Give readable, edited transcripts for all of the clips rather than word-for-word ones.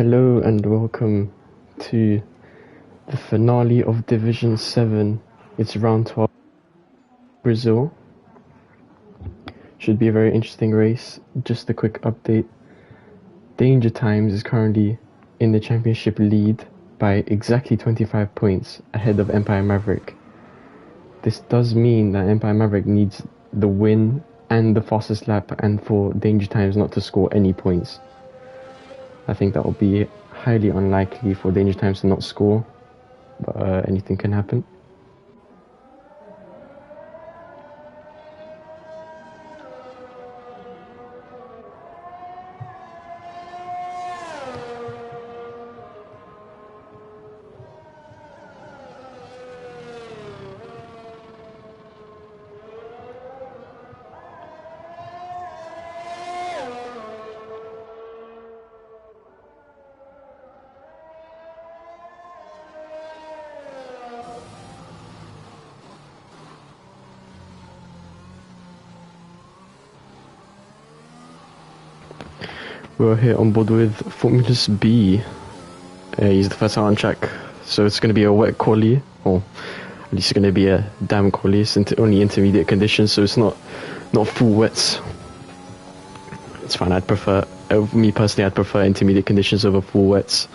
Hello and welcome to the finale of Division 7. It's round 12. Brazil. Should be a very interesting race. Just a quick update. Danger Times is currently in the championship lead by exactly 25 points ahead of Empire Maverick. This does mean that Empire Maverick needs the win and the fastest lap and for Danger Times not to score any points. I think that will be highly unlikely for Danger Times to not score, but anything can happen. We're here on board with Formulus B. He's the first out on track, so it's going to be a wet quali, or at least it's going to be a damn quali. It's only intermediate conditions, so it's not full wets. It's fine. I'd prefer, me personally, I'd prefer intermediate conditions over full wets.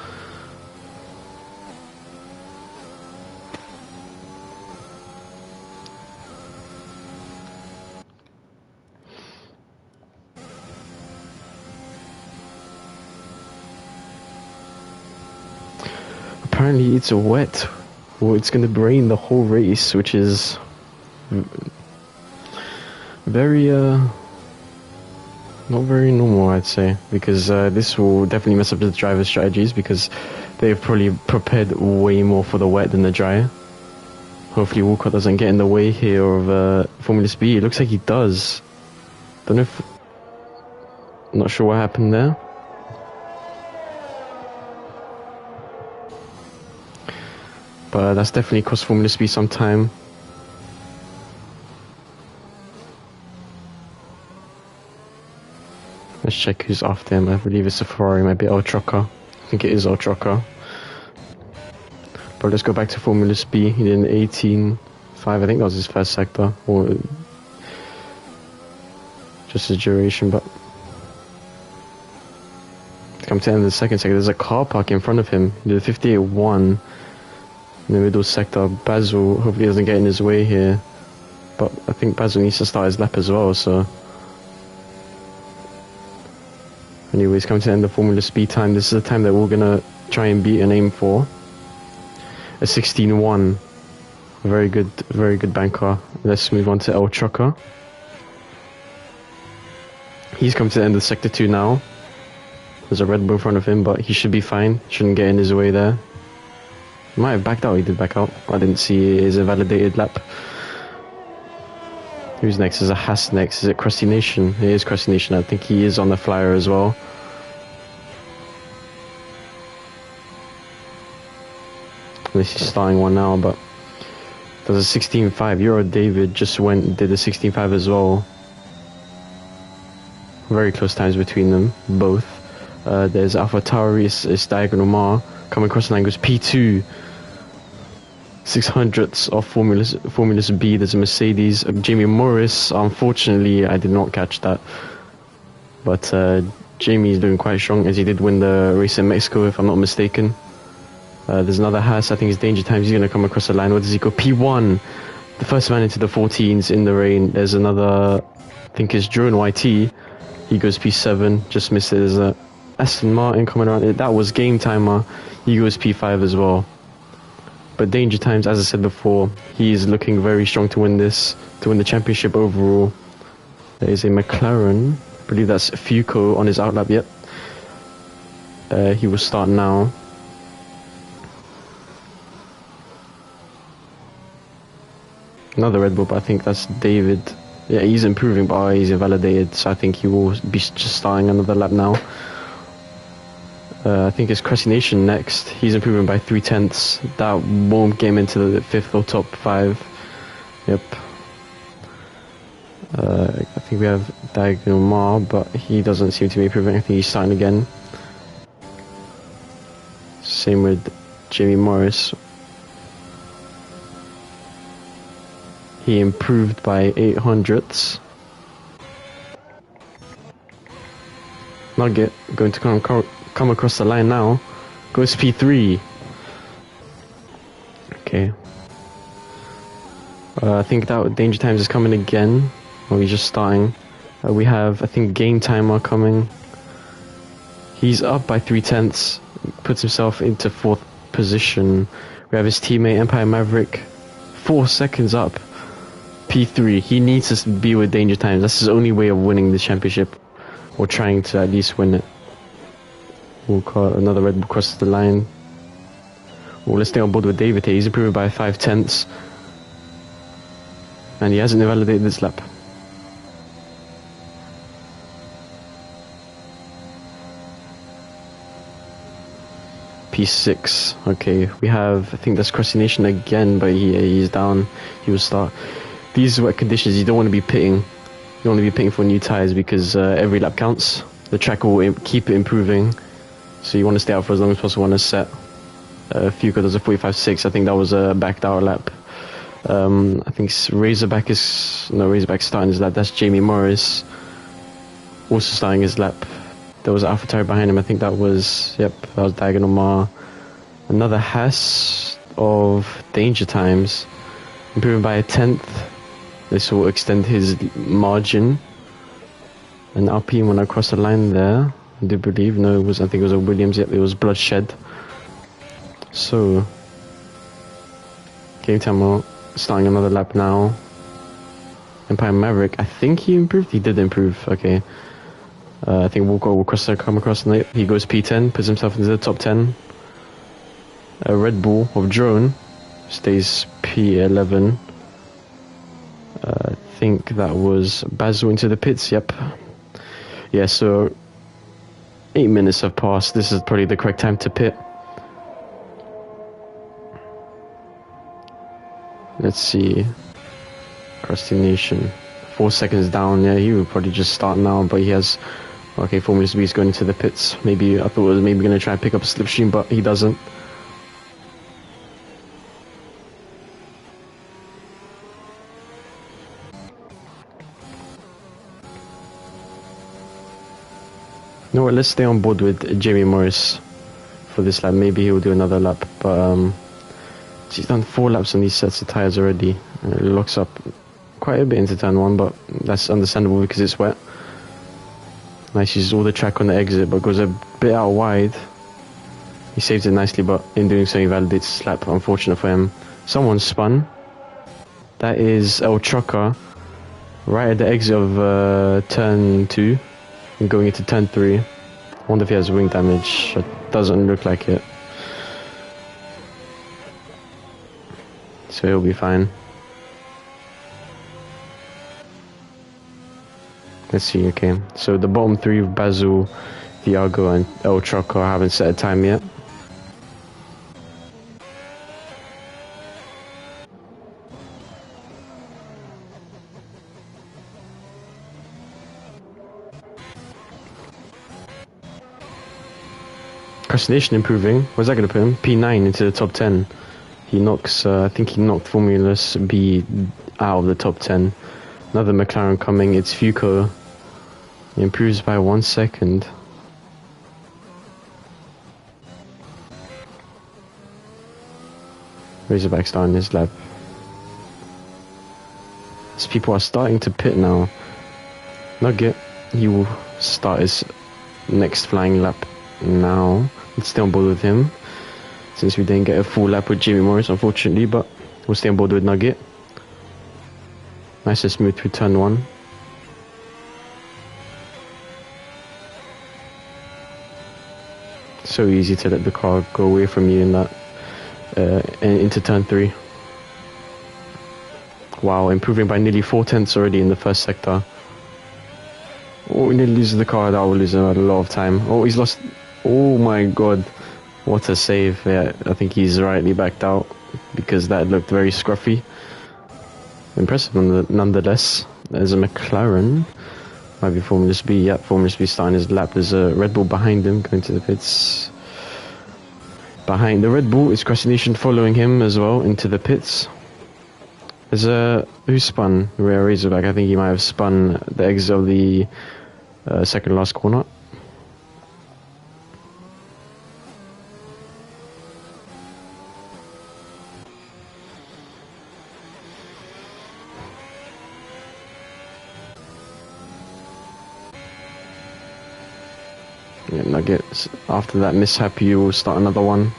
Apparently it's a wet, or it's going to rain the whole race, which is very, not very normal, I'd say, because this will definitely mess up the driver's strategies, because they've probably prepared way more for the wet than the dry. Hopefully Walcott doesn't get in the way here of Formula B. It looks like he does. Don't know if... Not sure what happened there. But that's definitely cost Formula B some time. Let's check who's after him. I believe it's a Ferrari, maybe R12. I think it is R12. But let's go back to Formula B. He did an 18.5. I think that was his first sector, or just his duration. But come to the end of the second sector, there's a car park in front of him. He did a 58.1 in the middle sector. Basil hopefully doesn't get in his way here, but I think Basil needs to start his lap as well. So, anyways, coming to the end of Formula Speed time. This is the time that we're gonna try and beat and aim for. A 16.1. Very good banker. Let's move on to El Trucker. He's come to the end of sector 2 now. There's a Red Bull in front of him, but he should be fine. Shouldn't get in his way there. He might have backed out. He did back out. I didn't see his validated lap. Who's next? Is a Haas next? Is it Crusty Nation? It is Crusty Nation. I think he is on the flyer as well. Unless he's starting one now, but there's a 16.5. Euro David just did a 16.5 as well. Very close times between them, both. There's Alpha Tauri, it's Diagonal Mar. Coming across the line goes P2. 600ths of Formulus B. There's a Mercedes. Jamie Morris, unfortunately, I did not catch that. But Jamie is doing quite strong, as he did win the race in Mexico, if I'm not mistaken. There's another Haas, I think it's Danger Times. He's going to come across the line. Where does he go? P1. The first man into the 14s in the rain. There's another, I think it's Drone YT. He goes P7. Just missed it. There's a Aston Martin coming around. That was Game Timer. He goes P5 as well. But Danger Times, as I said before, he is looking very strong to win this, to win the championship overall. There is a McLaren. I believe that's Fuco on his outlap. Yep. He will start now. Another Red Bull, but I think that's David. Yeah, he's improving, but he's invalidated, so I think he will be just starting another lap now. I think it's Cressy Nation next. He's improving by 0.3. That won't get him into the 5th or top 5. Yep. I think we have Diagonal Mar, but he doesn't seem to be improving. I think he's starting again. Same with Jamie Morris. He improved by 0.08. Nugget going to come across the line now. Goes P3. Okay. I think that Danger Times is coming again. Or he's just starting. We have, I think, Game Timer coming. He's up by 0.3. Puts himself into 4th position. We have his teammate Empire Maverick. 4 seconds up. P3. He needs to be with Danger Times. That's his only way of winning the championship. Or trying to at least win it. We'll call another Red Bull crosses the line. Well, let's stay on board with David here. He's improved by 0.5. And he hasn't invalidated this lap. P6. Okay, we have, I think that's Crossy Nation again, but he's down. He will start. These wet conditions, you don't want to be pitting. You don't want to be pitting for new tyres because every lap counts. The track will keep improving. So you want to stay out for as long as possible on a set. Fuka does a 45.6. I think that was a backed out lap. I think Razorback's starting his lap. That's Jamie Morris. Also starting his lap. There was AlphaTauri behind him. I think that was Diagonal Mar. Another Haas of Danger Times. Improving by 1/10. This will extend his margin. And Alpine when I crossed the line there. I do believe. No, I think it was a Williams. Yep, it was Bloodshed. So, Game Time starting another lap now. Empire Maverick, I think he improved. He did improve. Okay. I think Walker will come across. And he goes P10, puts himself into the top 10. Red Bull of Drone stays P11. I think that was Basil into the pits. Yep. Yeah. So 8 minutes have passed. This is probably the correct time to pit. Let's see. Krusty Nation. 4 seconds down. Yeah, he would probably just start now, but he has. Okay, Formula B is going into the pits. Maybe I thought it was maybe going to try and pick up a slipstream, but he doesn't. You know what? Let's stay on board with Jamie Morris for this lap. Maybe he'll do another lap, but he's done 4 laps on these sets of tires already. And it locks up quite a bit into turn 1, but that's understandable because it's wet. Nice, uses all the track on the exit, but goes a bit out wide. He saves it nicely, but in doing so, he validates his lap. Unfortunate for him. Someone spun. That is El Trucker, right at the exit of turn 2, and going into turn 3. I wonder if he has wing damage. It doesn't look like it. So he'll be fine. Let's see, okay. So the bottom 3 of Basil, Thiago and El Trucker haven't set a time yet. Procrastination improving. Where's that going to put him? P9 into the top 10. He knocks, I think he knocked Formula B out of the top 10. Another McLaren coming, it's Fuko. He improves by 1 second. Razorback starting his lap. As people are starting to pit now. Nugget, he will start his next flying lap now. Let's stay on board with him. Since we didn't get a full lap with Jamie Morris, unfortunately, but we'll stay on board with Nugget. Nice and smooth through turn 1. So easy to let the car go away from you in that into turn 3. Wow, improving by nearly 4/10 already in the first sector. Oh, he nearly loses the car. That will lose him a lot of time. Oh, he's lost. Oh my god, what a save. Yeah, I think he's rightly backed out because that looked very scruffy. Impressive nonetheless. There's a McLaren. Might be Formula B. Yep, Formula B starting his lap. There's a Red Bull behind him going to the pits. Behind the Red Bull is Crescent following him as well into the pits. There's who spun Rare Razorback? I think he might have spun the exit of the second last corner. Yeah, Nuggets. After that mishap, you will start another one.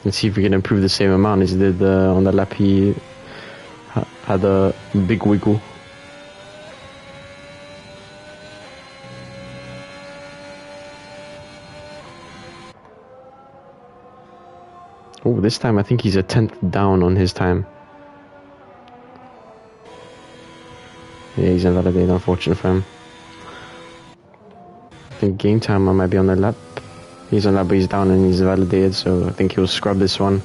Let's see if we can improve the same amount as he did on the lap. He had a big wiggle. Oh, this time I think he's a 10th down on his time. Yeah, he's invalidated, unfortunate for him. I think game time I might be on the lap. He's on lap, but he's down and he's validated, so I think he'll scrub this one.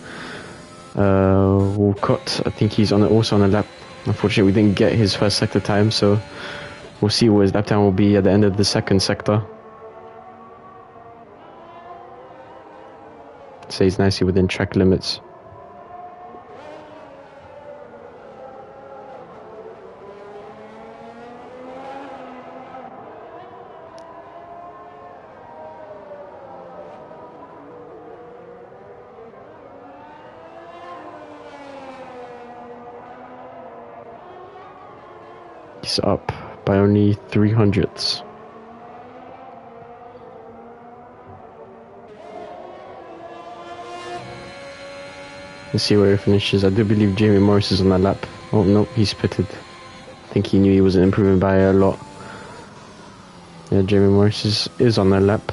Walcott, I think he's also on the lap. Unfortunately, we didn't get his first sector time, so we'll see what his lap time will be at the end of the second sector. Stays nicely within track limits. He's up by only 300ths. Let's see where he finishes. I do believe Jamie Morris is on that lap. Oh no, he's pitted. I think he knew he wasn't improving by a lot. Yeah, Jamie Morris is on that lap.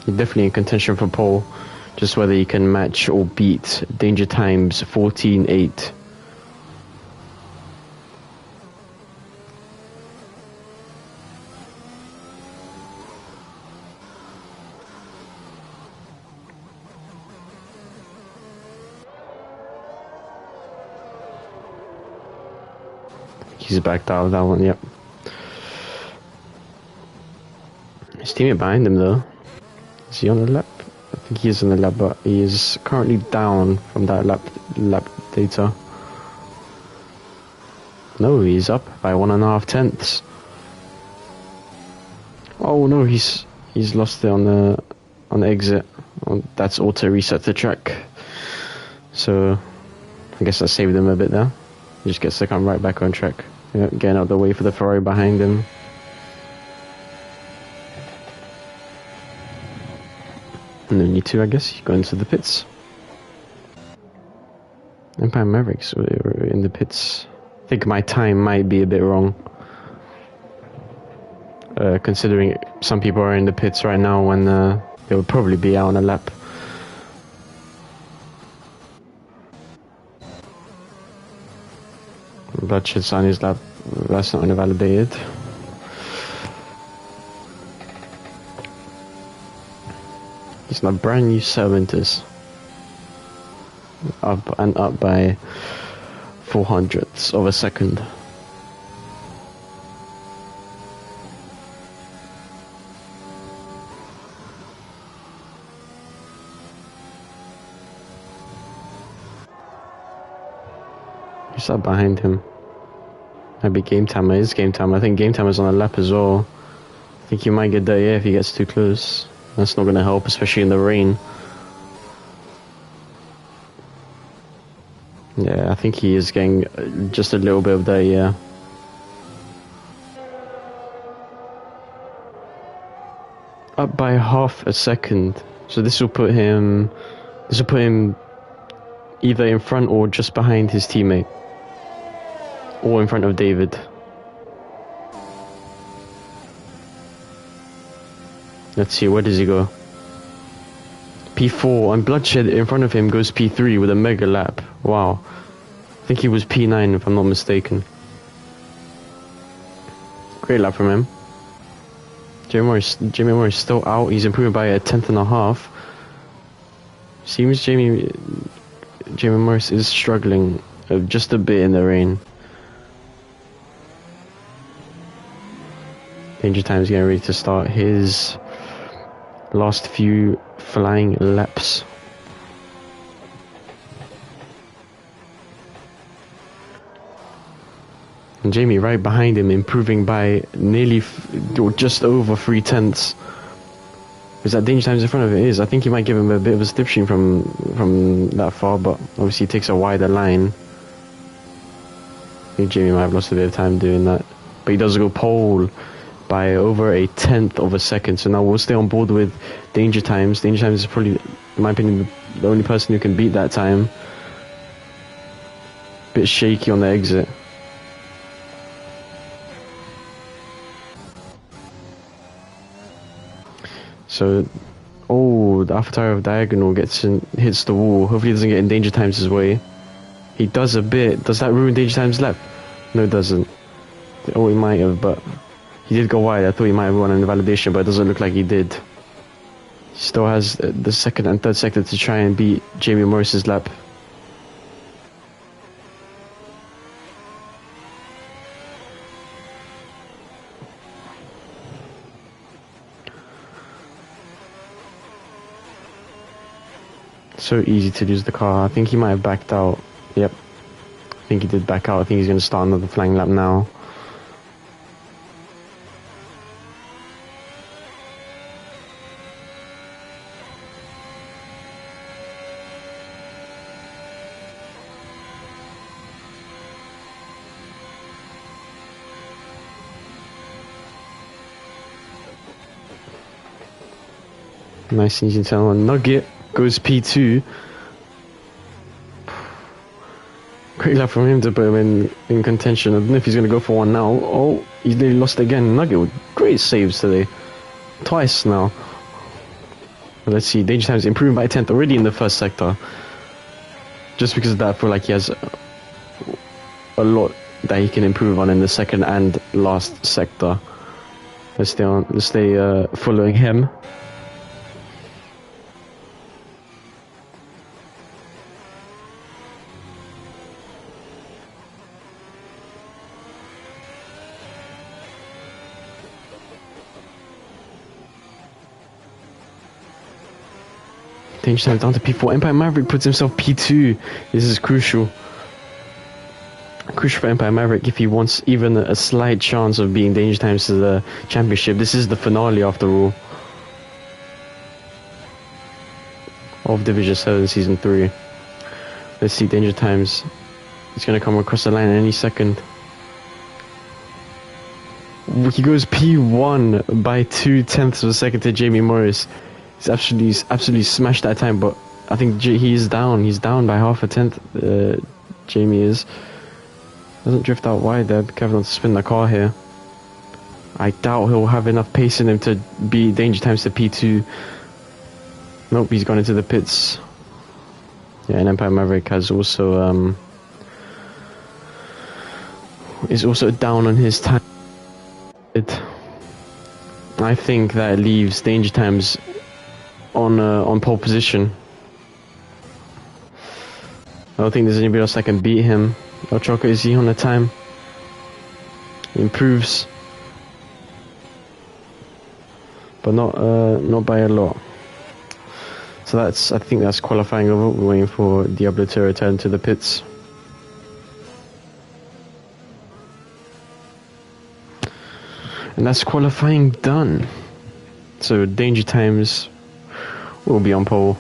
He's definitely in contention for pole. Just whether he can match or beat Danger Times 14.8. He's backed out of that one, yep. His teammate behind him though. Is he on the lap? I think he is on the lap, but he is currently down from that lap data. No, he's up by 1.5 tenths. Oh no, he's lost it on the exit. That's auto reset the track. So I guess that saved him a bit there. He just gets to come right back on track. Yeah, getting out of the way for the Ferrari behind him. And then you two, I guess, you go into the pits. Empire Mavericks were in the pits. I think my time might be a bit wrong. Considering some people are in the pits right now when they would probably be out on a lap. Bloodshed's on his lap. That's not invalidated. He's not brand new 70s. Up and up by 400ths of a second. Who's that behind him? Maybe Game Timer is Game Timer. I think Game Timer's on a lap as well. I think you might get dirty if he gets too close. That's not going to help, especially in the rain. Yeah, I think he is getting just a little bit of dirty, yeah. Up by half a second. So this will put him either in front or just behind his teammate. Or in front of David. Let's see, where does he go? P4, and Bloodshed in front of him goes P3 with a mega lap. Wow. I think he was P9 if I'm not mistaken. Great lap from him. Jamie Moore is still out. He's improving by 1/10.5. Seems Jamie Morris is struggling just a bit in the rain. Danger Time's getting ready to start his last few flying laps. And Jamie right behind him, improving by nearly or just over 3/10. Is that Danger Time's in front of it? Is. I think he might give him a bit of a slipstream from that far, but obviously he takes a wider line. I think Jamie might have lost a bit of time doing that. But he does go pole by over 1/10 of a second. So now we'll stay on board with Danger Times. Danger Times is probably, in my opinion, the only person who can beat that time. Bit shaky on the exit. So, oh, the Alpha Tower of Diagonal hits the wall. Hopefully he doesn't get in Danger Times' way. He does a bit. Does that ruin Danger Times' lap? No, it doesn't. Oh, he might have, but he did go wide. I thought he might have won in the validation, but it doesn't look like he did. He still has the second and third sector to try and beat Jamie Morris's lap. So easy to lose the car. I think he might have backed out. Yep. I think he did back out. I think he's going to start another flying lap now. Nice and easy turn on. Nugget goes P2. Great lap from him to put him in contention. I don't know if he's going to go for one now. Oh, he's nearly lost again. Nugget with great saves today. Twice now. But let's see. Danger Time's improving by 1/10 already in the first sector. Just because of that, I feel like he has a lot that he can improve on in the second and last sector. Let's stay following him. Danger Time down to P4. Empire Maverick puts himself P2. This is crucial. Crucial for Empire Maverick if he wants even a slight chance of being Danger Times to the championship. This is the finale after all of Division 7 Season 3. Let's see, Danger Times. He's going to come across the line any second. He goes P1 by 2/10 of a second to Jamie Morris. He's absolutely smashed that time, but I think he's down. He's down by 1/10. Jamie is. Doesn't drift out wide there. Be careful not to spin the car here. I doubt he'll have enough pace in him to beat Danger Times to P2. Nope, he's gone into the pits. Yeah, and Empire Maverick has also is also down on his time. I think that leaves Danger Times on pole position. I don't think there's anybody else that can beat him. El Choco, is he on the time? He improves, but not by a lot. So I think that's qualifying over. We're waiting for Diablo to return to the pits. And that's qualifying done. So Danger Times will be on pole.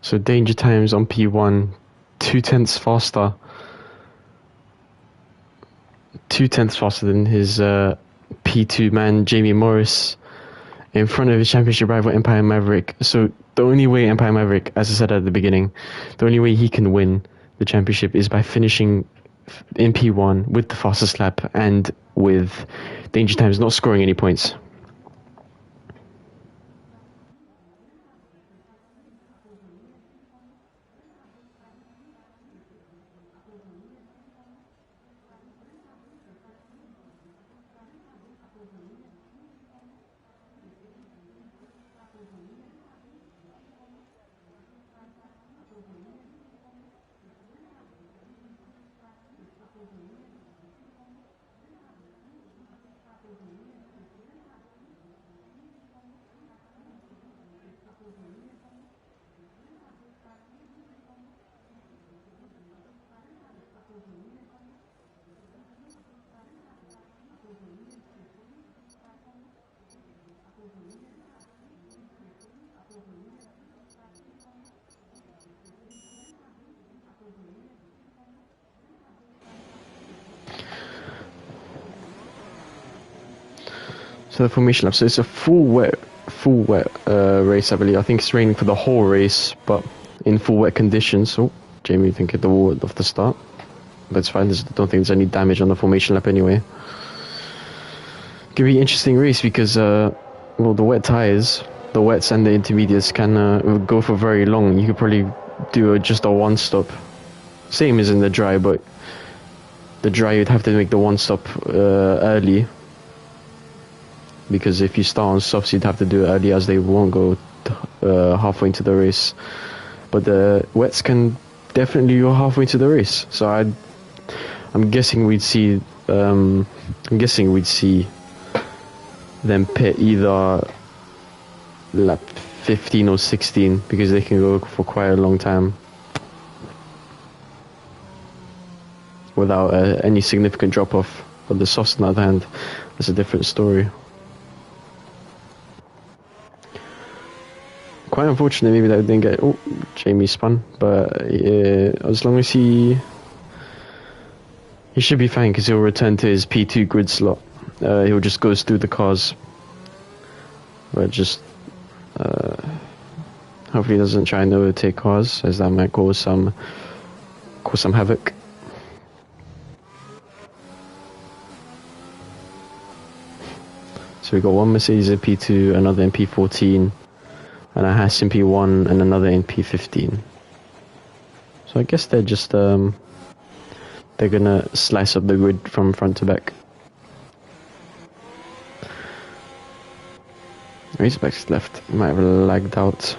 So Danger Times on P1, 2/10 faster. 2/10 faster than his P2 man, Jamie Morris, in front of his championship rival, Empire Maverick. So the only way Empire Maverick, as I said at the beginning, the only way he can win the championship is by finishing in P1 with the fastest lap and with danger times not scoring any points. So the formation lap. So it's a full wet race, I believe. I think it's raining for the whole race, but in full wet conditions. So Jamie, I think hit the wall off the start, but it's fine. I don't think there's any damage on the formation lap anyway. Could be an interesting race because well, the wet tires, the wets and the intermediates can go for very long. You could probably do just a one stop, same as in the dry, but the dry you'd have to make the one stop early. Because if you start on softs, you'd have to do it early, as they won't go halfway into the race. But the wets can definitely go halfway into the race. So I'm guessing we'd see them pit either lap 15 or 16 because they can go for quite a long time without any significant drop off. But the softs, on the other hand, that's a different story. Quite unfortunate maybe that we didn't get... Oh, Jamie spun. But as long as he should be fine because he'll return to his P2 grid slot. He'll just go through the cars. But just... hopefully he doesn't try and overtake cars, as that might cause some havoc. So we got one Mercedes in P2, another in P14, and a Haas in P1 and another in P15. So I guess they're just they're gonna slice up the grid from front to back. Raceback's left, might have lagged out.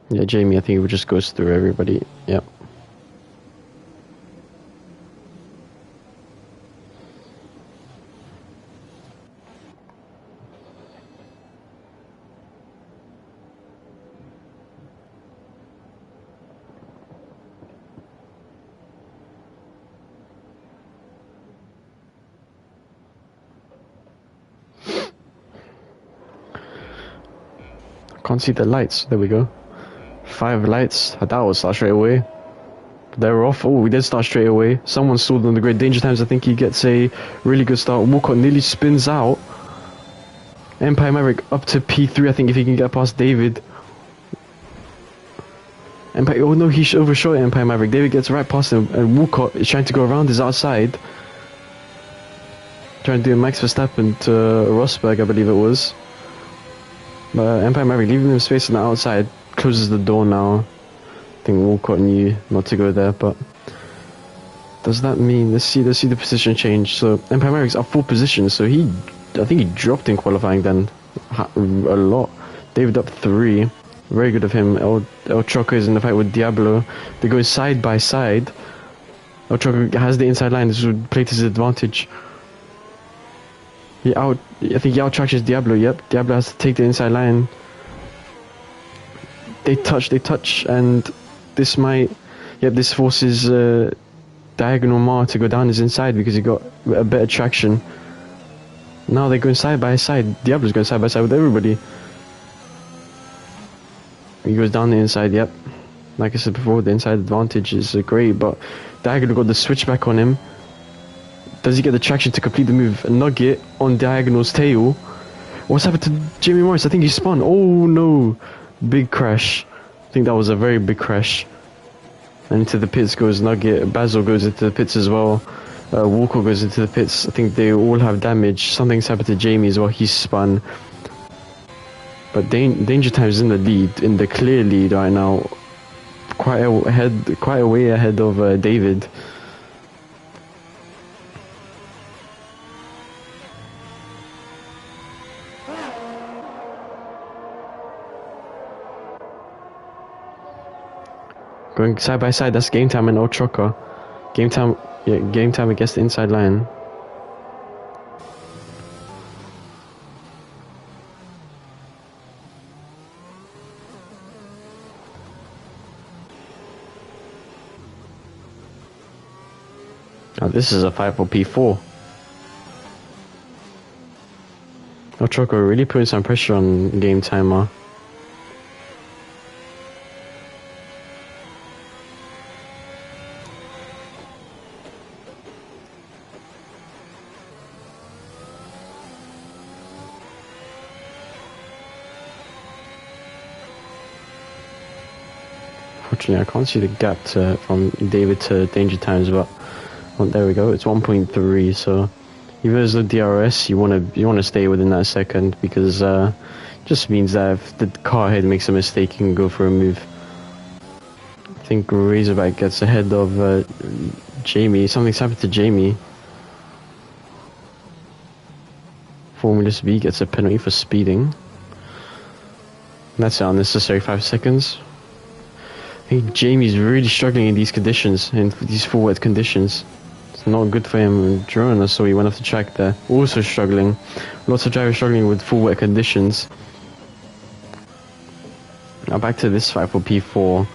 Yeah, Jamie, I think it just goes through everybody. Yep. Can't see the lights. There we go. 5 lights. That will start straight away. They're off. Oh, we did start straight away. Someone stalled on the grid. Danger times. I think he gets a really good start. Walcott nearly spins out. Empire Maverick up to P3. I think if he can get past David. Empire. Oh no, he overshot Empire Maverick. David gets right past him, and Walcott is trying to go around his outside. Trying to do a Max Verstappen to Rosberg, I believe it was. But Empire Maverick leaving him space on the outside. Closes the door now. I think Walcott knew not to go there, but does that mean let's see the position change. So Empire Maverick's up 4 positions, so I think he dropped in qualifying then a lot. David up 3, very good of him. El Choco is in the fight with Diablo. They go side by side. El Choco has the inside line. This would play to his advantage. I think he outtracks Diablo. Yep, Diablo has to take the inside line. They touch, and this might... Yep, this forces Diagonal Mar to go down his inside because he got a better traction. Now they're going side by side. Diablo's going side by side with everybody. He goes down the inside, yep. Like I said before, the inside advantage is great, but Diagonal got the switchback on him. Does he get the traction to complete the move? A nugget on Diagonal's tail. What's happened to Jamie Morris? I think he spun. Oh no! Big crash. I think that was a very big crash. And into the pits goes Nugget. Basil goes into the pits as well. Walker goes into the pits. I think they all have damage. Something's happened to Jamie as well. He's spun. But Danger Time's in the lead, in the clear lead right now. Quite a way ahead of David. Going side by side, that's Game Time and Ochoka. Game Time against the inside line. Now this is a 5 for P4. Ochoka really putting some pressure on Game Timer. Unfortunately, I can't see the gap from David to Danger Times, but there we go. It's 1.3. So if there's a DRS, you wanna stay within that second, because just means that if the car ahead makes a mistake, you can go for a move. I think Razorback gets ahead of Jamie. Something's happened to Jamie. Formula B gets a penalty for speeding. That's an unnecessary 5 seconds. I think Jamie's really struggling in these conditions, in these full wet conditions. It's not good for him. Drone, I saw he went off the track there. Also struggling. Lots of drivers struggling with full wet conditions. Now back to this fight for P4.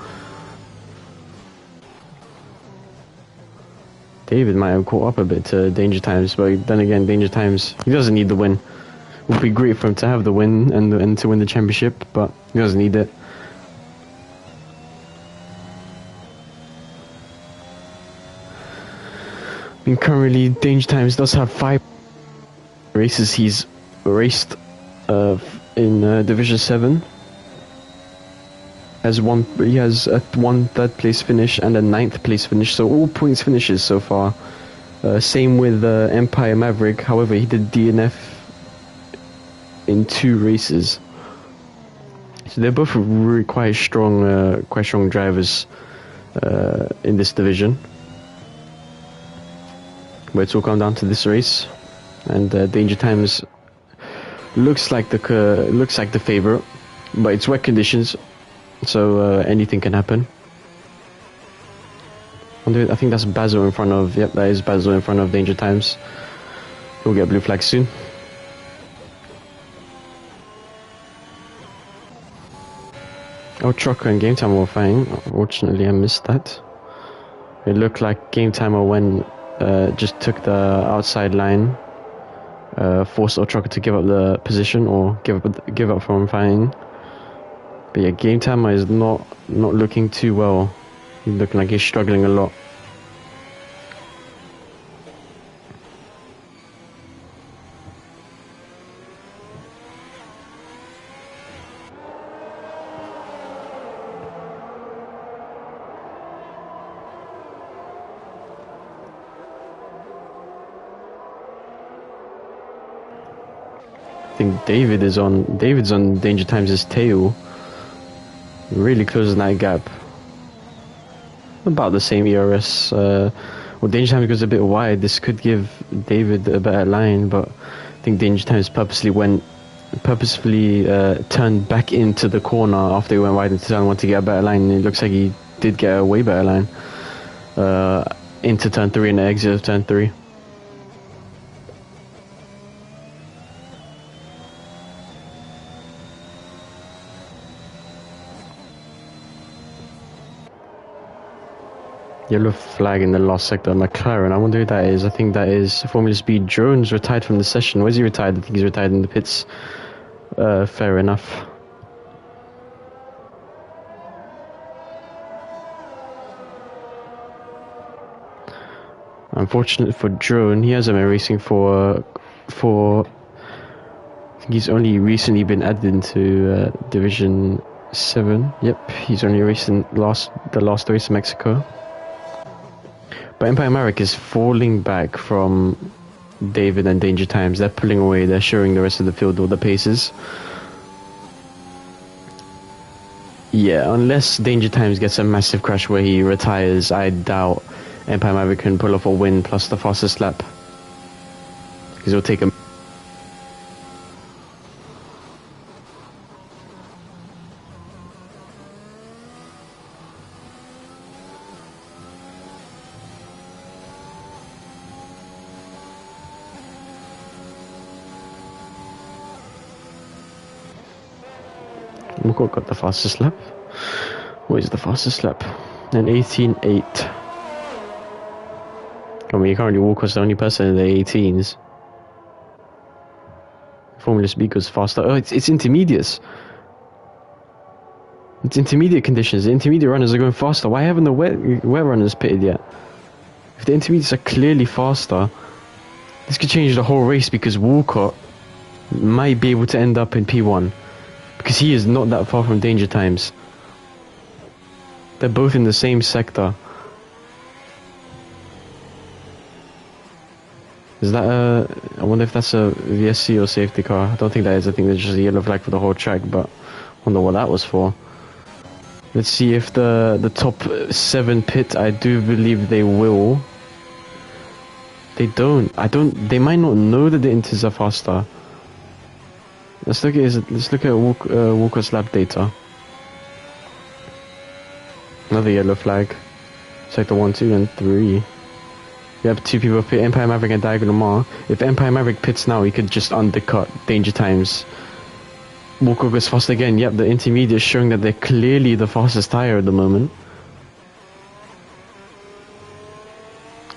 David might have caught up a bit to Danger Times, but then again, Danger Times, he doesn't need the win. It would be great for him to have the win and to win the championship, but he doesn't need it. I mean, currently, Danger Times does have 5 races he's raced in Division 7. He has a 1 third place finish and a 9th place finish, so all points finishes so far. Same with Empire Maverick, however he did DNF in 2 races. So they're both really quite strong drivers in this division. But it's all come down to this race, and Danger Times looks like the favorite, but it's wet conditions, so anything can happen. I think that's Basil in front of. Yep, that is Basil in front of Danger Times. He'll get blue flag soon. Oh, Trucker and Game Timer were fighting. Unfortunately, I missed that. It looked like Game Timer just took the outside line, forced Ochoka to give up the position or give up from fighting. But yeah, Game Timer is not looking too well. He's looking like he's struggling a lot. I think David's on Danger Times' tail, really closing that gap. About the same ERS. Well, Danger Times goes a bit wide. This could give David a better line, but I think Danger Times purposefully turned back into the corner after he went wide into turn 1 to get a better line. And it looks like he did get a way better line into turn 3 and the exit of turn 3. Yellow flag in the last sector. McLaren, I wonder who that is. I think that is Formula Speed. Jones retired from the session. Where's he retired? I think he's retired in the pits. Fair enough. Unfortunate for Drone, he hasn't been racing for I think he's only recently been added into Division 7. Yep, he's only racing the last race in Mexico. But Empire Maverick is falling back from David and Danger Times. They're pulling away, they're showing the rest of the field all the paces. Yeah, unless Danger Times gets a massive crash where he retires, I doubt Empire Maverick can pull off a win plus the fastest lap. Because it'll take him. Walcott got the fastest lap. What is the fastest lap? An 18.8. I mean, currently Walcott's the only person in the 18s. Formula Speed goes faster. Oh, it's intermediates. It's intermediate conditions. The intermediate runners are going faster. Why haven't the wet runners pitted yet? If the intermediates are clearly faster, this could change the whole race because Walcott might be able to end up in P1. Because he is not that far from Danger Times. They're both in the same sector. Is that I wonder if that's a VSC or safety car. I don't think that is. I think there's just a yellow flag for the whole track, but I wonder what that was for. Let's see if the top 7 pit. I do believe they will. They don't. They might not know that the inters are faster. Let's look at Walker's lap data. Another yellow flag. Sector 1, 2, and 3. Yep, 2 people pit. Empire Maverick and Diagonal Mar. If Empire Maverick pits now, he could just undercut Danger Times. Walker goes fast again. Yep, the intermediate is showing that they're clearly the fastest tire at the moment.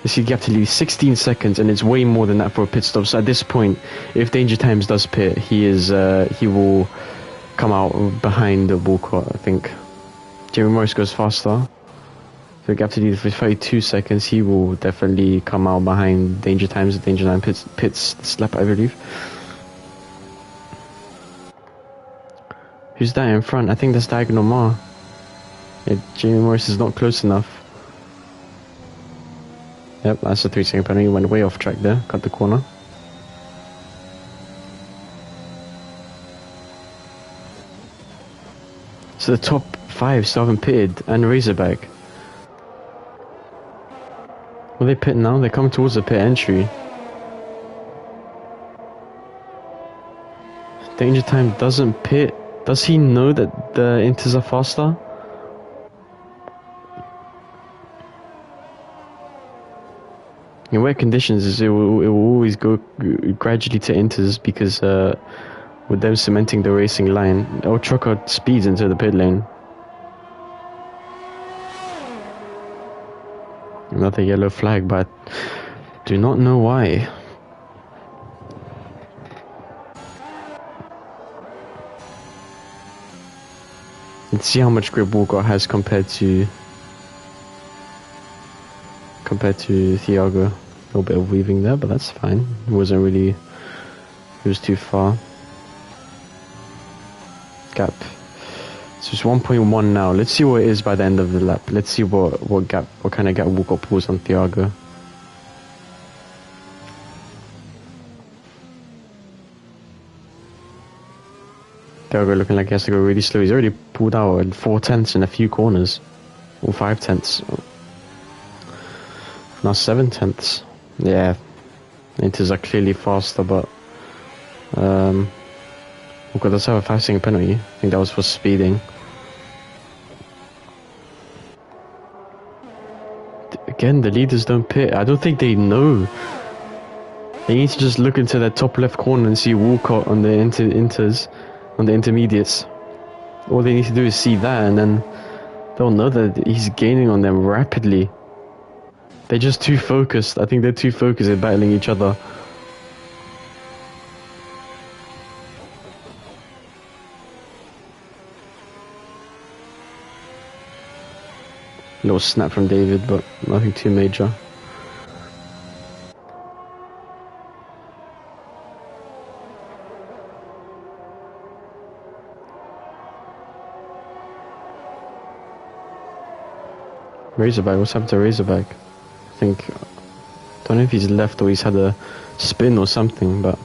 You see, gap to leave 16 seconds, and it's way more than that for a pit stop. So at this point, if Danger Times does pit, he will come out behind the Walcott, I think. Jamie Morris goes faster. So gap to leave for 32 seconds. He will definitely come out behind Danger Times. Danger Times pits this lap, I believe. Who's that in front? I think that's Diagonal Mar. Yeah, Jamie Morris is not close enough. Yep, that's a 3-second penalty. Went way off track there. Cut the corner. So the top 5 still haven't pitted, and Razorback. Will they pit now? They're coming towards the pit entry. Danger Time doesn't pit. Does he know that the inters are faster? In wet conditions, it will always go gradually to inters because with them cementing the racing line, El Trucker speeds into the pit lane. Another yellow flag, but do not know why. Let's see how much grip Walcott has compared to Thiago. A little bit of weaving there, but that's fine. It wasn't really. It was too far. Gap. So it's 1.1 now. Let's see what it is by the end of the lap. Let's see what kind of gap Walcott pulls on Thiago. Thiago looking like he has to go really slow. He's already pulled out at 4/10 in a few corners, or 5/10. Now 7/10. Yeah, inters are clearly faster, but Walcott does have a 5-second penalty. I think that was for speeding. Again, the leaders don't pit. I don't think they know. They need to just look into that top left corner and see Walcott on the inters, on the intermediates. All they need to do is see that, and then they'll know that he's gaining on them rapidly. They're just too focused. I think they're too focused at battling each other. Little snap from David, but nothing too major. Razorback, what's happened to Razorback? I think, don't know if he's left or he's had a spin or something, but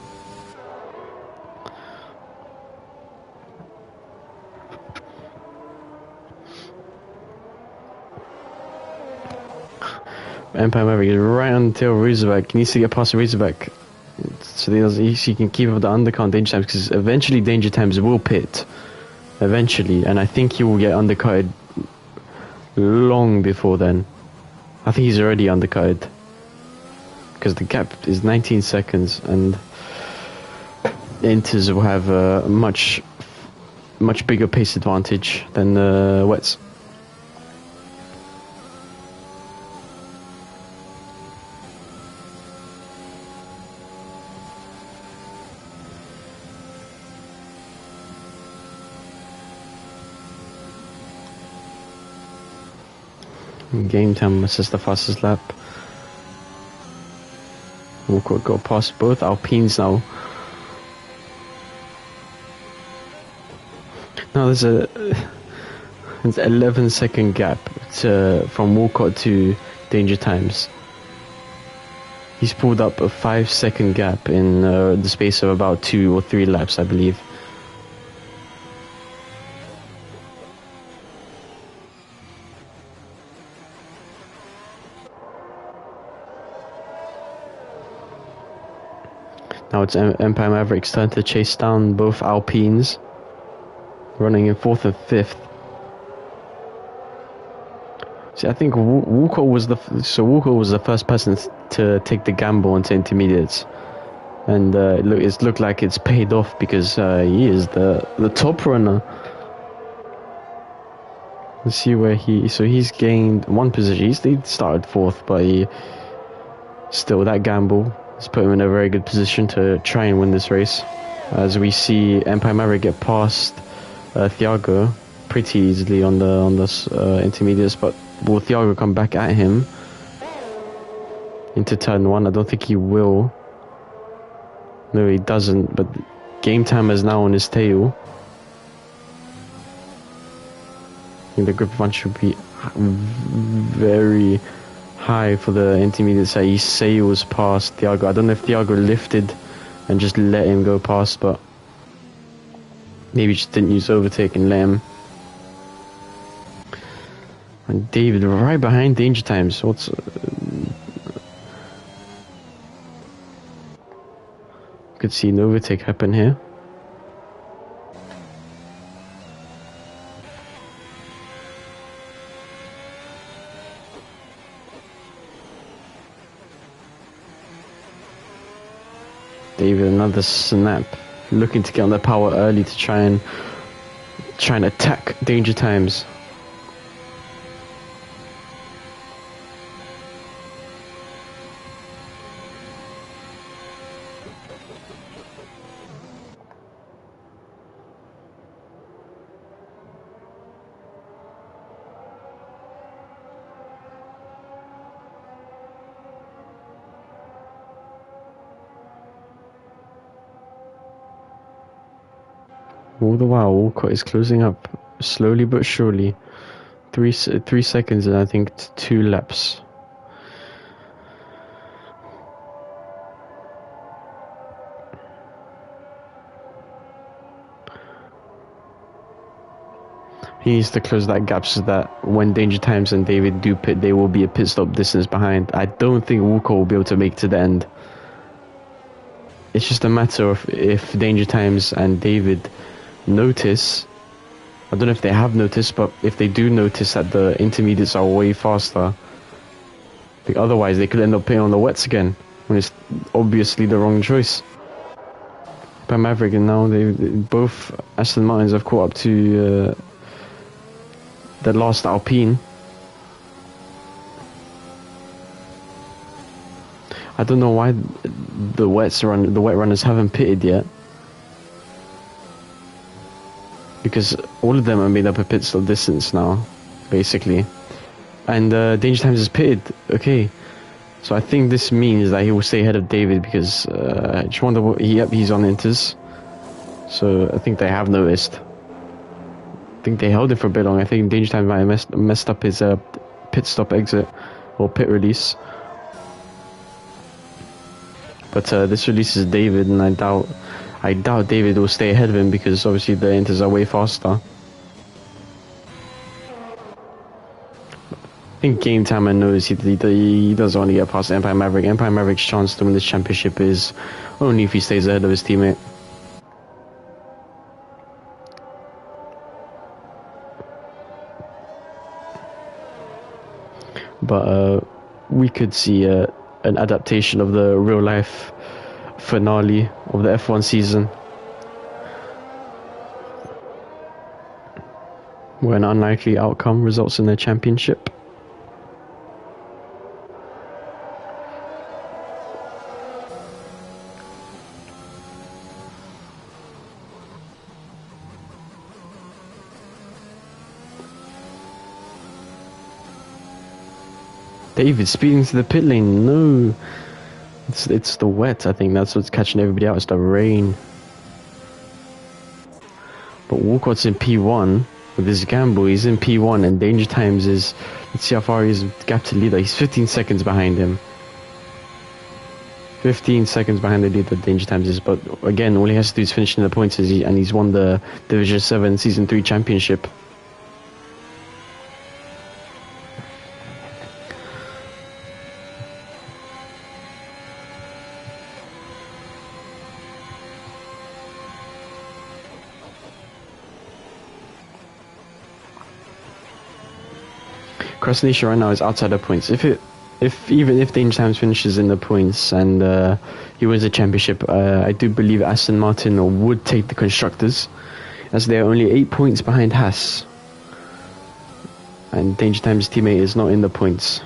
Empire Maverick is right on the tail of Razorback. He needs to get past Razorback so he can keep up the undercut Danger Times, because eventually Danger Times will pit. Eventually, and I think he will get undercutted long before then. I think he's already undercutted, because the gap is 19 seconds and Inters will have a much bigger pace advantage than Wets. Game time is the fastest lap. Walker got past both Alpines now. Now there's an 11-second gap from Walcott to Danger Times. He's pulled up a 5-second gap in the space of about 2 or 3 laps, I believe. Now it's Empire Maverick's turn to chase down both Alpines, running in 4th and 5th. See, I think Walker was the first person to take the gamble into intermediates, and it's looked like it's paid off, because he is the top runner. Let's see where he's gained 1 position. He started 4th, but still that gamble has put him in a very good position to try and win this race. As we see Empire Maverick get past Thiago pretty easily on the intermediates, but will Thiago come back at him into turn 1? I don't think he will. No, he doesn't, but Game Time is now on his tail. I think the grip advantage should be very high for the intermediates. He sails past Thiago. I don't know if Thiago lifted and just let him go past, but maybe just didn't use overtake and let him. And David right behind Danger Times. Could see an overtake happen here. David, another snap, looking to get on the power early to try and attack Danger Times. All the while, Walcott is closing up slowly but surely. 3 seconds and I think 2 laps. He needs to close that gap so that when Danger Times and David do pit, they will be a pit stop distance behind. I don't think Walcott will be able to make it to the end. It's just a matter of if Danger Times and David notice. I don't know if they have noticed, but if they do notice that the intermediates are way faster, otherwise they could end up pitting on the wets again, when it's obviously the wrong choice. By Maverick, and now both Aston Martins have caught up to the last Alpine. I don't know why the wet runners haven't pitted yet, because all of them are made up a pit stop distance now, basically. And Danger Times is pitted. Okay, so I think this means that he will stay ahead of David, because I just wonder what he's on inters. So I think they have noticed. I think they held it for a bit long. I think Danger Times might have messed up his pit stop exit or pit release. But this releases David, and I doubt David will stay ahead of him because obviously the Inters are way faster. I think Game Timer knows he doesn't want to get past Empire Maverick. Empire Maverick's chance to win this championship is only if he stays ahead of his teammate. But we could see an adaptation of the real life finale of the F1 season, where an unlikely outcome results in a championship. David speeding to the pit lane. No, it's the wet. I think that's what's catching everybody out. It's the rain. But Walcott's in P1 with his gamble. He's in P1, and Danger Times is. Let's see how far he is gap to leader. He's 15 seconds behind him. 15 seconds behind the leader. Danger Times is. But again, all he has to do is finish in the points, and he's won the Division 7 Season 3 championship. Cross Nation right now is outside the points. Even if Danger Times finishes in the points and he wins the championship, I do believe Aston Martin would take the constructors, as they are only 8 points behind Haas, and Danger Times' teammate is not in the points.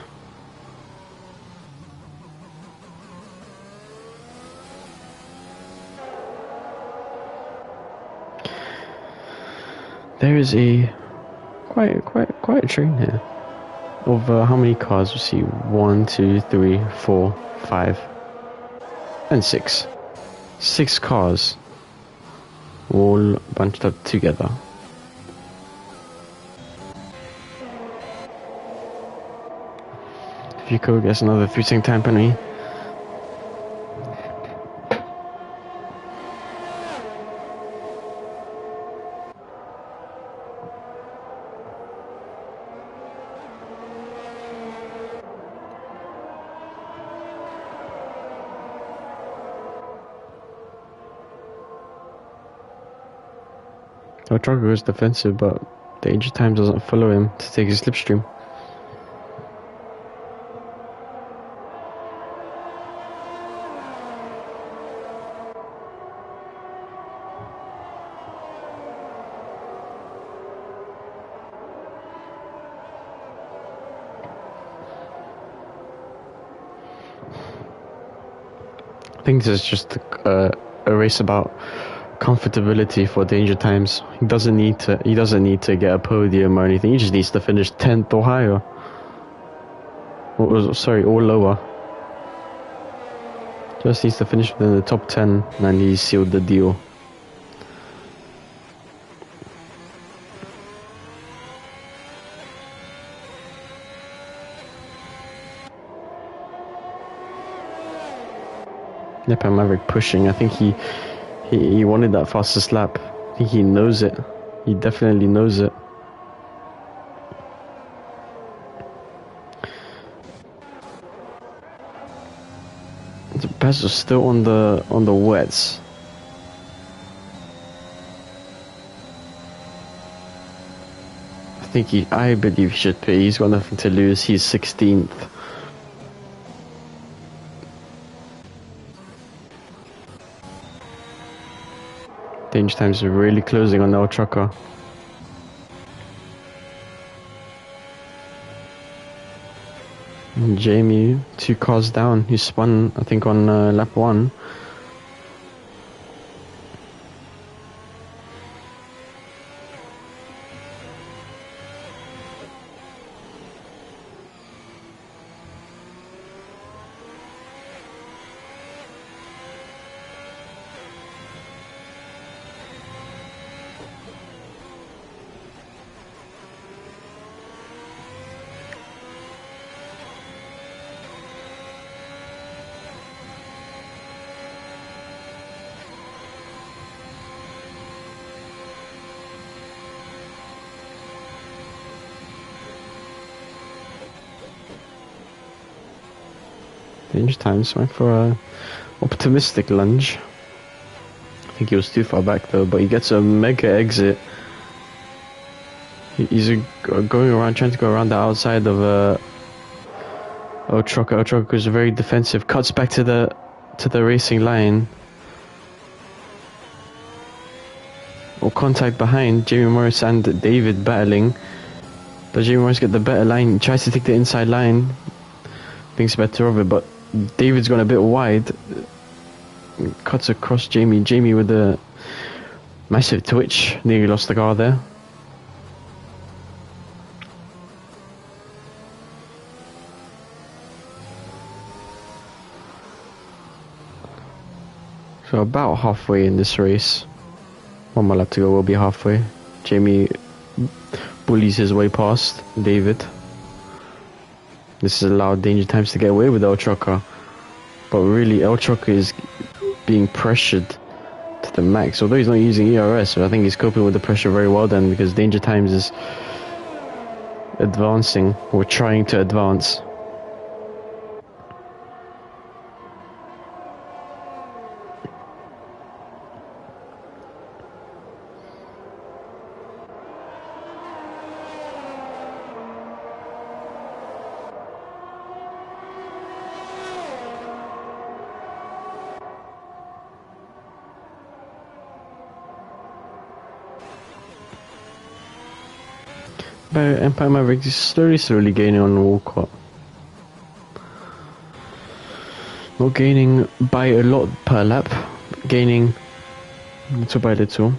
There is a quite a train here. Of how many cars? We see 1, 2, 3, 4, 5, and 6. 6 cars, all bunched up together. Vico gets another 3-second time penalty. Trucker goes defensive, but Danger Times doesn't follow him to take his slipstream. I think this is just a race about comfortability for Danger Times. He doesn't need to get a podium or anything. He just needs to finish 10th or higher. Or lower. Just needs to finish within the top 10 and he sealed the deal. Yep, Maverick pushing. I think he wanted that fastest lap. I think he knows it. He definitely knows it. The Pez is still on the wets. I believe he should pay. He's got nothing to lose. He's 16th. Danger Times are really closing on our trucker. And Jamie, 2 cars down. He spun, I think, on lap 1. Danger Times went for a optimistic lunge. I think he was too far back though, but he gets a mega exit. He's going around, trying to go around the outside of R12. R12 is very defensive. Cuts back to the racing line. Or contact behind. Jamie Morris and David battling. Does Jamie Morris get the better line? He tries to take the inside line. Thinks better of it, but David's gone a bit wide. Cuts across Jamie. Jamie with a massive twitch. Nearly lost the car there. So about halfway in this race. One more lap to go, we'll be halfway. Jamie bullies his way past David. This has allowed Danger Times to get away with R12. But really, R12 is being pressured to the max. Although he's not using ERS, so I think he's coping with the pressure very well then, because Danger Times is advancing, or trying to advance. But Empire Maverick is slowly gaining on Walcott. Not gaining by a lot per lap, gaining little by little.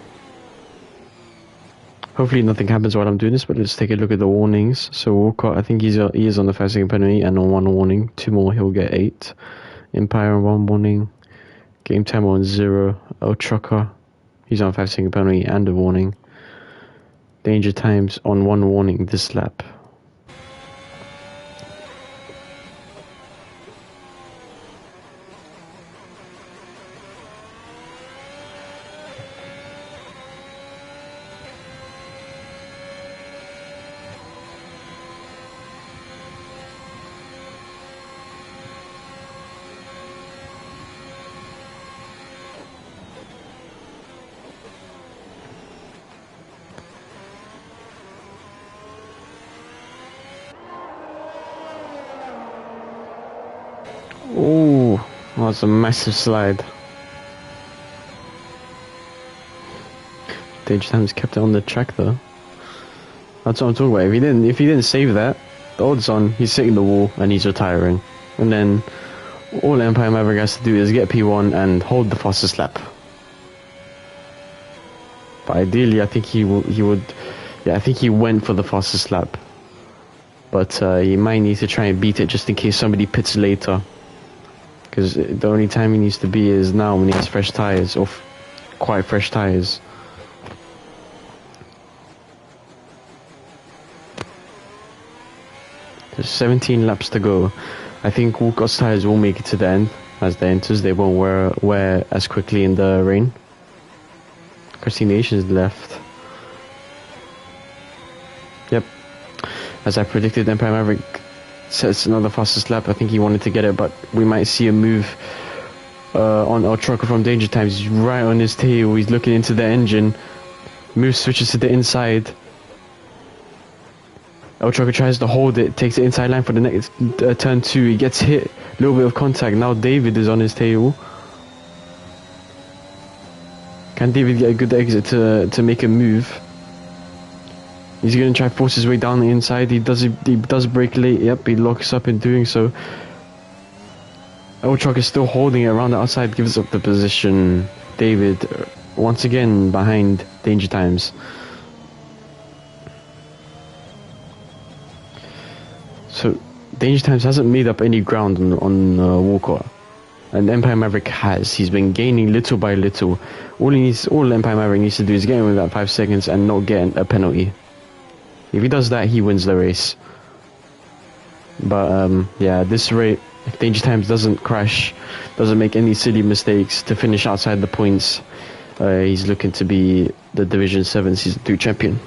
Hopefully nothing happens while I'm doing this, but let's take a look at the warnings. So Walcott, I think he is on the 5-second penalty and on 1 warning. 2 more, he'll get 8. Empire on 1 warning. Game time on 0. R12, he's on 5-second penalty and a warning. Danger Times on 1 warning this lap. Oh, that's a massive slide. Danger Times kept it on the track though. That's what I'm talking about. If he didn't save that, the odds on he's sitting the wall and he's retiring. And then all Empire Maverick has to do is get P1 and hold the fastest lap. But ideally, I think he would. Yeah, I think he went for the fastest lap. But he might need to try and beat it just in case somebody pits later. Because the only time he needs to be is now when he has fresh tyres, or quite fresh tyres. There's 17 laps to go. I think Walcott's tyres will make it to the end. As they enters, they won't wear as quickly in the rain. Christine Nations left. Yep. As I predicted, Empire Maverick sets another fastest lap. I think he wanted to get it, but we might see a move on R12 from Danger Times. He's right on his tail. He's looking into the engine. Move switches to the inside. R12 tries to hold it, takes the inside line for the next turn 2. He gets hit. A little bit of contact. Now David is on his tail. Can David get a good exit to make a move? He's going to try to force his way down the inside. He does brake late. Yep, he locks up in doing so. R12 is still holding it around the outside, gives up the position. David, once again, behind Danger Times. So, Danger Times hasn't made up any ground on Walcott. And Empire Maverick has. He's been gaining little by little. All Empire Maverick needs to do is get him within 5 seconds and not get a penalty. If he does that, he wins the race. But yeah, at this rate, if Danger Times doesn't crash, doesn't make any silly mistakes to finish outside the points, he's looking to be the Division 7 Season 2 champion.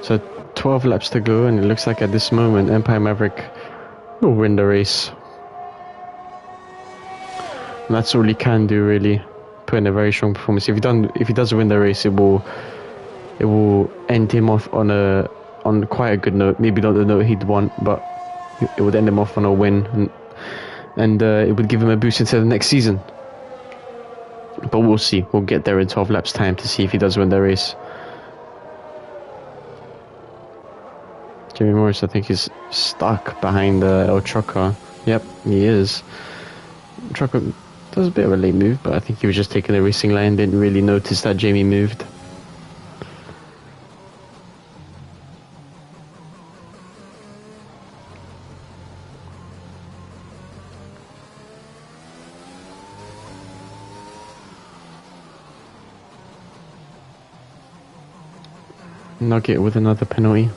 So 12 laps to go, and it looks like at this moment Empire Maverick will win the race. And that's all he can do, really. Put in a very strong performance. If he does win the race, it will end him off on quite a good note. Maybe not the note he'd want, but it would end him off on a win, and it would give him a boost into the next season. But we'll see. We'll get there in 12 laps time to see if he does win the race. Jamie Morris, I think, is stuck behind El Trucker. Yep, he is. Trucker does a bit of a late move, but I think he was just taking the racing line, didn't really notice that Jamie moved. Nugget with another penalty.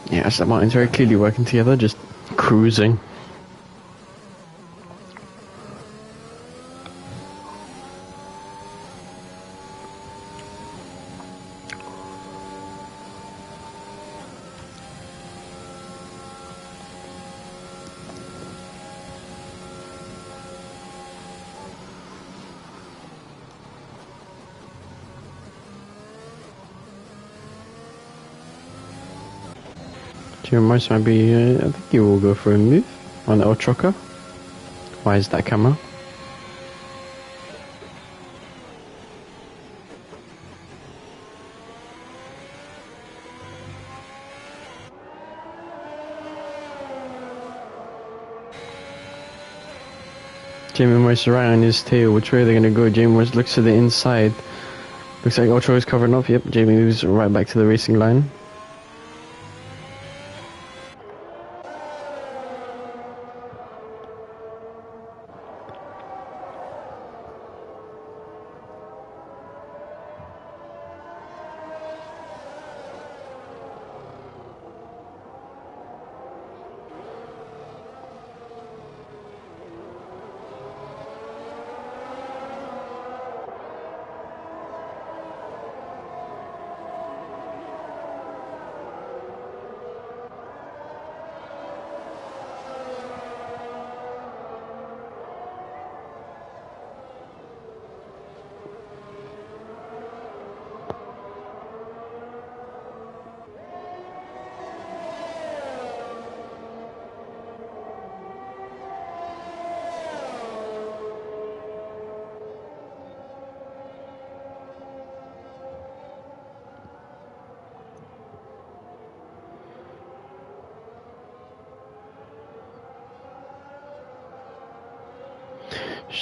Yeah, Aston Martin's very clearly working together, just cruising. Jimmy Morris might be, I think he will go for a move on El Trucker. Why is that camera? Jamie Morris right on his tail. Which way are they going to go? Jamie Morris looks to the inside. Looks like Ultra is covering up. Yep, Jamie moves right back to the racing line.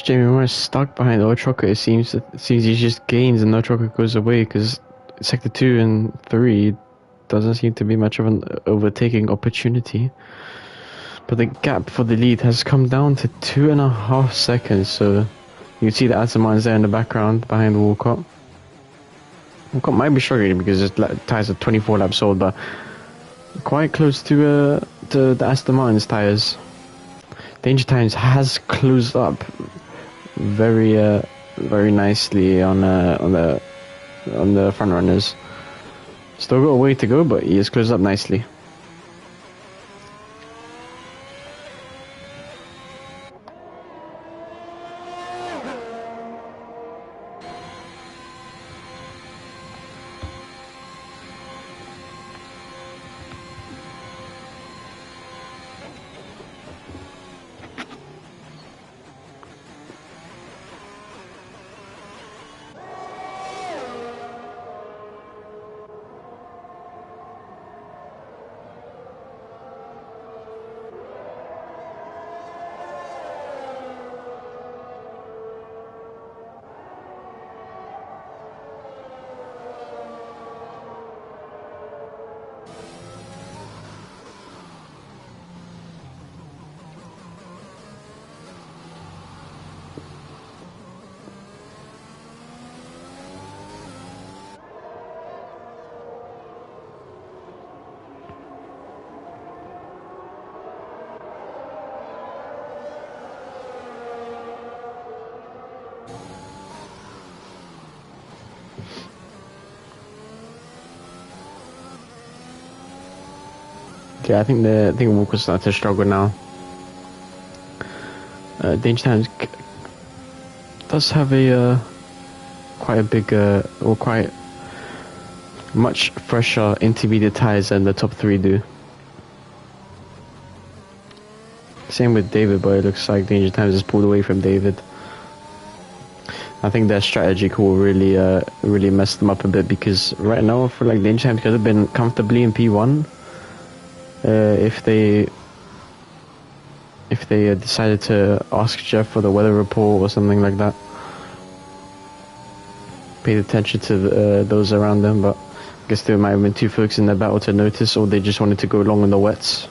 Jamie Morris stuck behind the Trucker. It seems he just gains and no Trucker goes away because sector 2 and 3 doesn't seem to be much of an overtaking opportunity. But the gap for the lead has come down to 2.5 seconds. So you can see the Aston Martin's there in the background behind Walcott. Walcott might be struggling because his tires are 24 laps old, but quite close to the Aston Martin's tires. Danger Times has closed up very nicely on the front runners. Still got a way to go, but he has closed up nicely. Yeah, I think Walker's starting to struggle now. Danger Times does have a quite a big or quite much fresher intermediate tires than the top three do. Same with David, but it looks like Danger Times has pulled away from David. I think their strategy call really messed them up a bit, because right now I feel like Danger Times could have been comfortably in P1 if they decided to ask Jeff for the weather report or something like that. Paid attention to those around them, but I guess they might have been too focused in their battle to notice, or they just wanted to go along in the wets.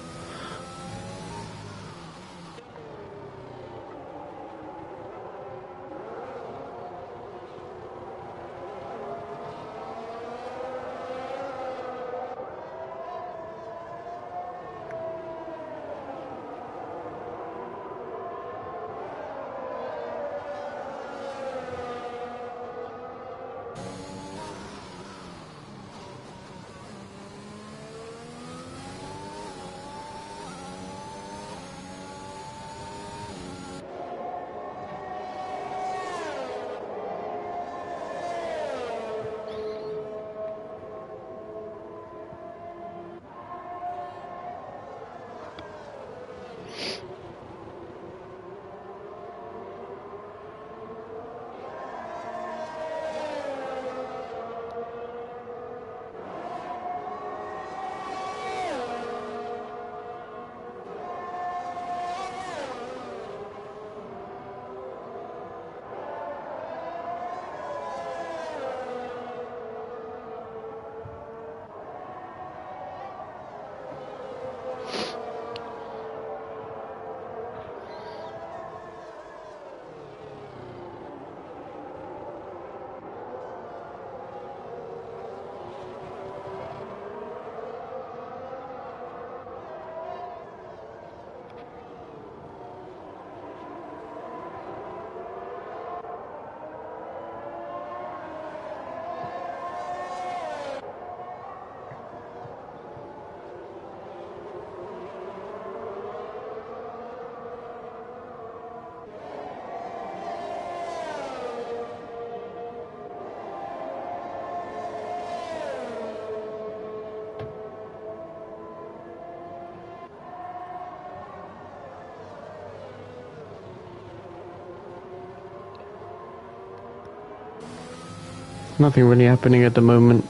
Nothing really happening at the moment.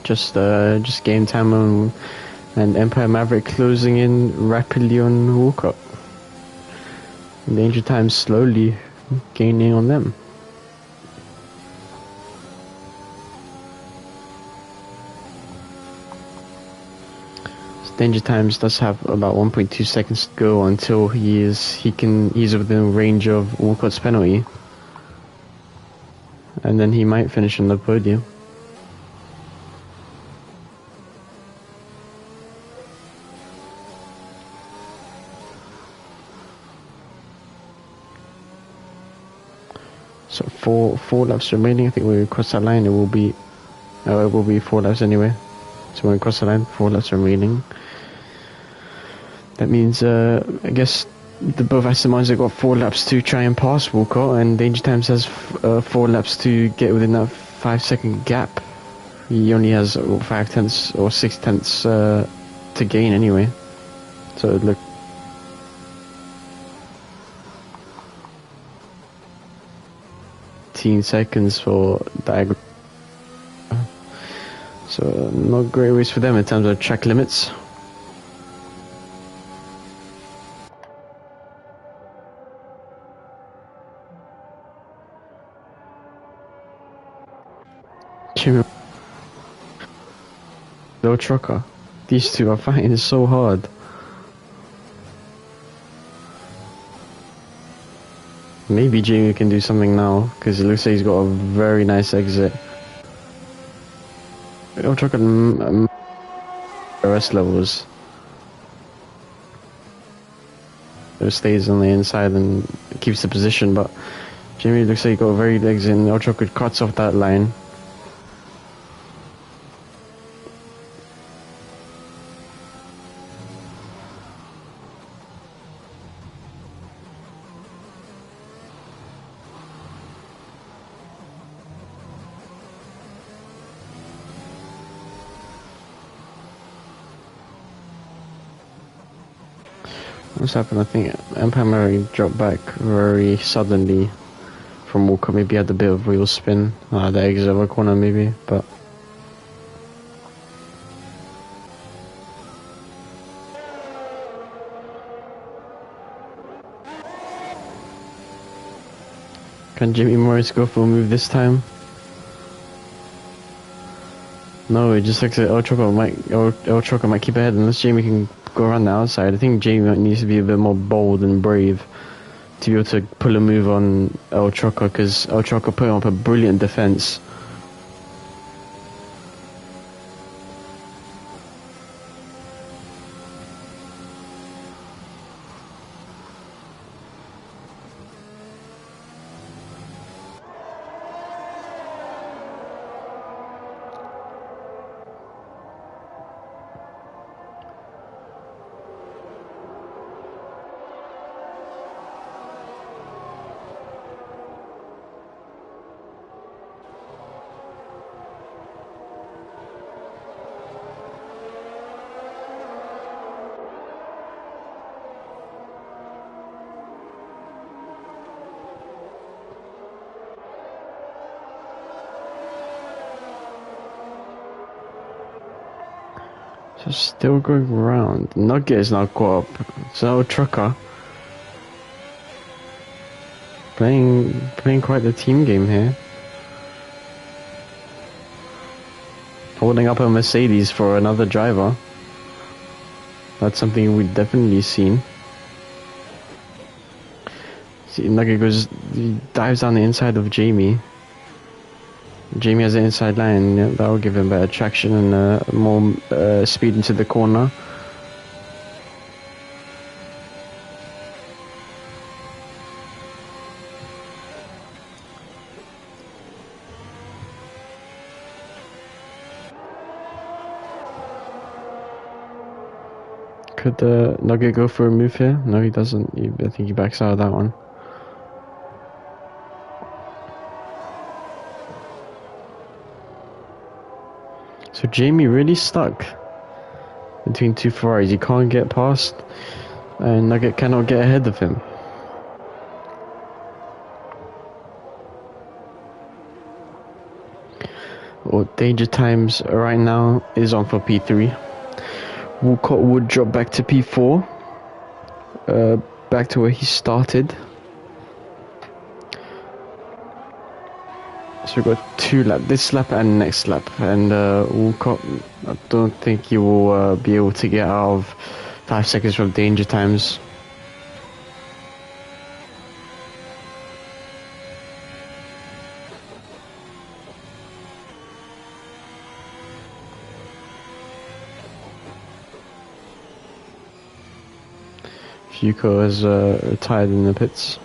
Just game time and Empire Maverick closing in rapidly on Walker. Danger Time slowly gaining on them. Danger Times does have about 1.2 seconds to go until he's within range of Walcott's penalty. And then he might finish on the podium. So four laps remaining. I think when we cross that line, it will be 4 laps anyway. So when we cross the line, 4 laps remaining. That means I guess both Aston Martins have got 4 laps to try and pass Walcott, and Danger Times has 4 laps to get within that 5-second gap. He only has 5 tenths or 6 tenths to gain anyway. So look. 15 seconds for diagram. So not great race for them in terms of track limits. No trucker. These two are fighting so hard. Maybe Jamie can do something now, because it looks like he's got a very nice exit. No trucker rest levels. It stays on the inside and keeps the position, but Jamie looks like he got a very good exit, and no trucker cuts off that line. What's happened? I think Empire Mary dropped back very suddenly from Walker. Maybe had a bit of wheel spin. The exit of a corner maybe, but... Can Jimmy Morris go for a move this time? No, it just looks like El Choco might keep ahead unless Jamie can go around the outside. I think Jamie needs to be a bit more bold and brave to be able to pull a move on El Choco, because El Choco put him up a brilliant defense. So still going around. Nugget is now caught up. So Trucker playing quite the team game here. Holding up a Mercedes for another driver. That's something we've definitely seen. See, Nugget he dives down the inside of Jamie. Jamie has the inside line, yeah, that will give him better traction and more speed into the corner. Could Nugget go for a move here? No, he doesn't. I think he backs out of that one. So Jamie really stuck between two Ferraris. He can't get past, and Nugget cannot get ahead of him. Well, danger times right now is on for P3. Walcott would drop back to P4, back to where he started. So we've got 2 laps, this lap and next lap, and Walcott, I don't think he will be able to get out of 5 seconds from danger times. Fuko has retired in the pits.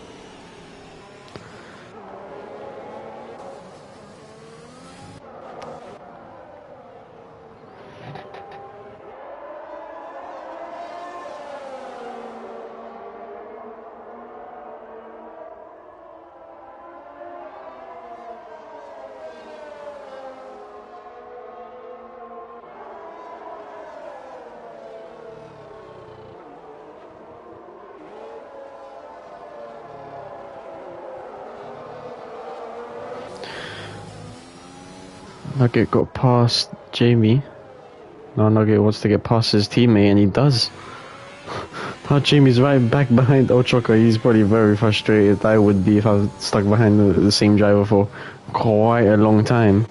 Nugget got past Jamie. Now Nugget wants to get past his teammate, and he does. Now Jamie's right back behind Ochoco. He's probably very frustrated. I would be if I was stuck behind the same driver for quite a long time.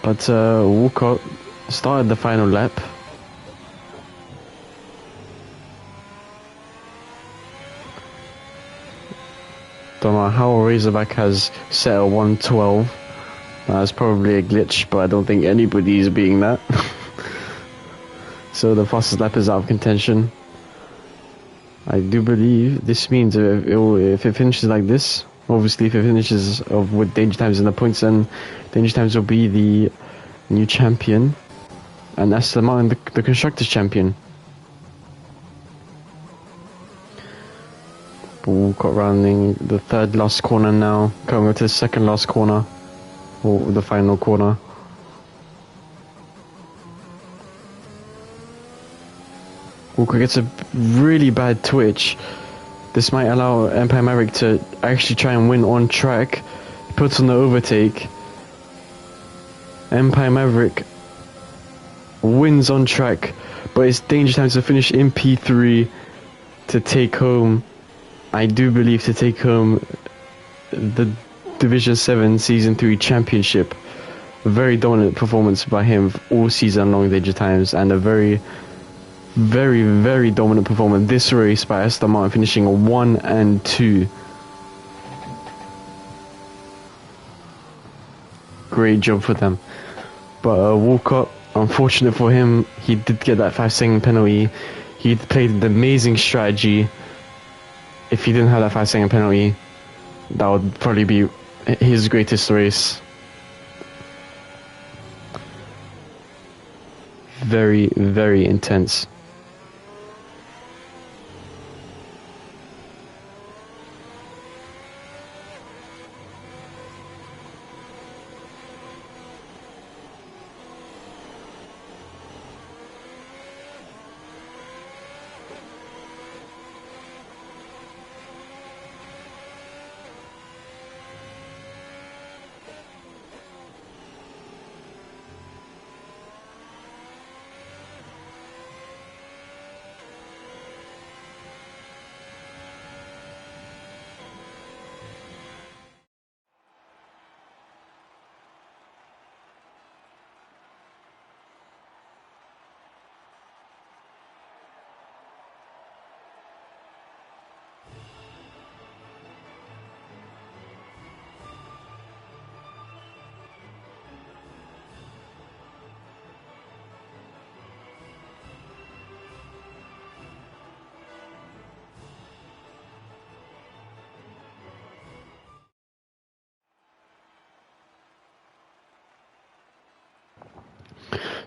But Walcott started the final lap. Don't know how Razorback has set a 112. That's probably a glitch, but I don't think anybody is beating that. So the fastest lap is out of contention. I do believe this means if it finishes like this, obviously if it finishes with danger times in the points, then danger times will be the new champion, and that's the constructors champion. Walcott rounding the 3rd last corner now, coming up to the 2nd last corner. Or the final corner. Walker gets a really bad twitch. This might allow Empire Maverick to actually try and win on track. Puts on the overtake. Empire Maverick wins on track, but it's danger time to finish in P3 to take home, I do believe, to take home the Division 7 Season 3 Championship. A very dominant performance by him all season long, danger times, and a very, very, very dominant performance this race by Aston Martin, finishing 1 and 2. Great job for them. But Walcott, unfortunate for him, he did get that 5-second penalty. He played an amazing strategy. If he didn't have that 5-second penalty, that would probably be his greatest race. Very, very intense.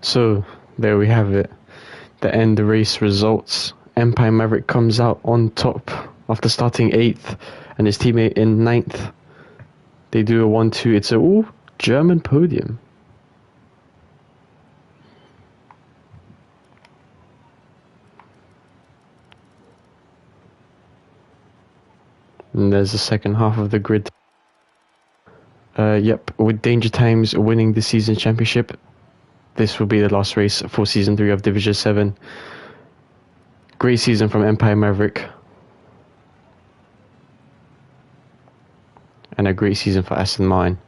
So, there we have it. The end race results. Empire Maverick comes out on top after starting 8th and his teammate in 9th. They do a 1-2. It's a German podium. And there's the second half of the grid. Yep, with Danger Times winning the season championship, this will be the last race for Season 3 of Division 7. Great season from Empire Maverick. And a great season for Aston Martin.